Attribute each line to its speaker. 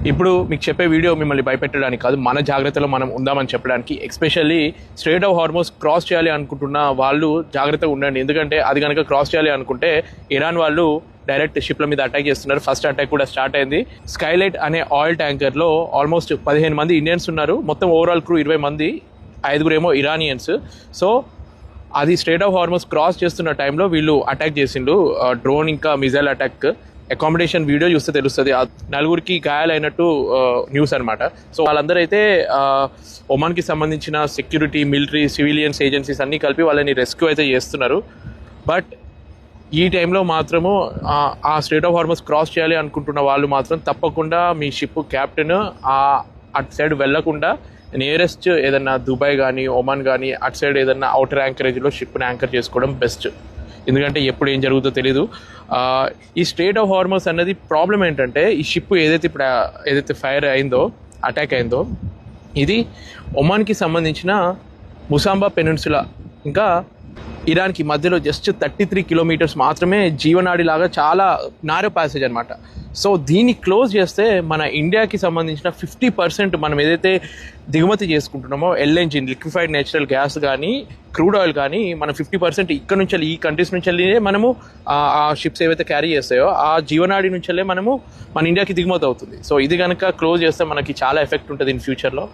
Speaker 1: ఇప్పుడు మీకు చెప్పే వీడియో మిమ్మల్ని భయపెట్టడానికి కాదు, మన జాగ్రత్తలో మనం ఉందామని చెప్పడానికి. Especially strait of Hormuz cross చేయాలి అనుకుంటున్న వాళ్ళు జాగ్రత్తగా ఉండండి. ఎందుకంటే అది కనుక క్రాస్ చేయాలి అనుకుంటే ఇరాన్ వాళ్ళు డైరెక్ట్ షిప్ల మీద అటాక్ చేస్తున్నారు. ఫస్ట్ అటాక్ కూడా స్టార్ట్ అయింది. స్కైలైట్ అనే ఆయిల్ ట్యాంకర్లో ఆల్మోస్ట్ 15 మంది ఇండియన్స్ ఉన్నారు. మొత్తం ఓవరాల్ క్రూ 20 మంది, 5 ఏమో ఇరానియన్స్. సో అది స్ట్రెయిట్ ఆఫ్ హార్మోస్ క్రాస్ చేస్తున్న టైంలో వీళ్ళు అటాక్ చేసిండు, డ్రోన్ ఇంకా మిజైల్ అటాక్. అకామిడేషన్ వీడియో చూస్తే తెలుస్తుంది. 4 గాయాలైనట్టు న్యూస్ అనమాట. సో వాళ్ళందరూ అయితే ఒమాన్కి సంబంధించిన సెక్యూరిటీ, మిలిటరీ, సివిలియన్స్ ఏజెన్సీస్ అన్నీ కలిపి వాళ్ళని రెస్క్యూ అయితే చేస్తున్నారు. బట్ ఈ టైంలో మాత్రము ఆ స్ట్రెయిట్ ఆఫ్ హార్మోస్ క్రాస్ చేయాలి అనుకుంటున్న వాళ్ళు మాత్రం తప్పకుండా మీ షిప్ క్యాప్టెన్ అటు సైడ్ వెళ్లకుండా నియరెస్ట్ ఏదన్నా దుబాయ్ కానీ, ఒమాన్ కానీ అటు సైడ్ ఏదన్నా అవుటర్ యాంకరేజ్లో షిప్ని యాంకర్ చేసుకోవడం బెస్ట్. ఎందుకంటే ఎప్పుడు ఏం జరుగుతుందో తెలీదు. ఈ స్ట్రెయిట్ ఆఫ్ హార్మోస్ అన్నది ప్రాబ్లం ఏంటంటే, ఈ షిప్ ఏదైతే ఫైర్ అయిందో, అటాక్ అయిందో, ఇది ఒమాన్కి సంబంధించిన ముసాంబా పెనిన్సులా ఇంకా ఇరాన్కి మధ్యలో జస్ట్ 33 కిలోమీటర్స్ మాత్రమే జీవనాడి లాగా చాలా నారో ప్యాసేజ్ అనమాట. సో దీన్ని క్లోజ్ చేస్తే మన ఇండియాకి సంబంధించిన 50% మనం ఏదైతే దిగుమతి చేసుకుంటున్నామో ఎల్ఎన్జీ, లిక్విఫైడ్ నేచురల్ గ్యాస్ కానీ, క్రూడ్ ఆయిల్ కానీ, మనం 50% ఇక్కడ నుంచి, ఈ కంట్రీస్ నుంచి మనము ఆ షిప్స్ ఏవైతే క్యారీ చేస్తాయో ఆ జీవనాడి నుంచెల్లే మనము మన ఇండియాకి దిగుమతి అవుతుంది. సో ఇది కనుక క్లోజ్ చేస్తే మనకి చాలా ఎఫెక్ట్ ఉంటుంది ఇన్ ఫ్యూచర్లో.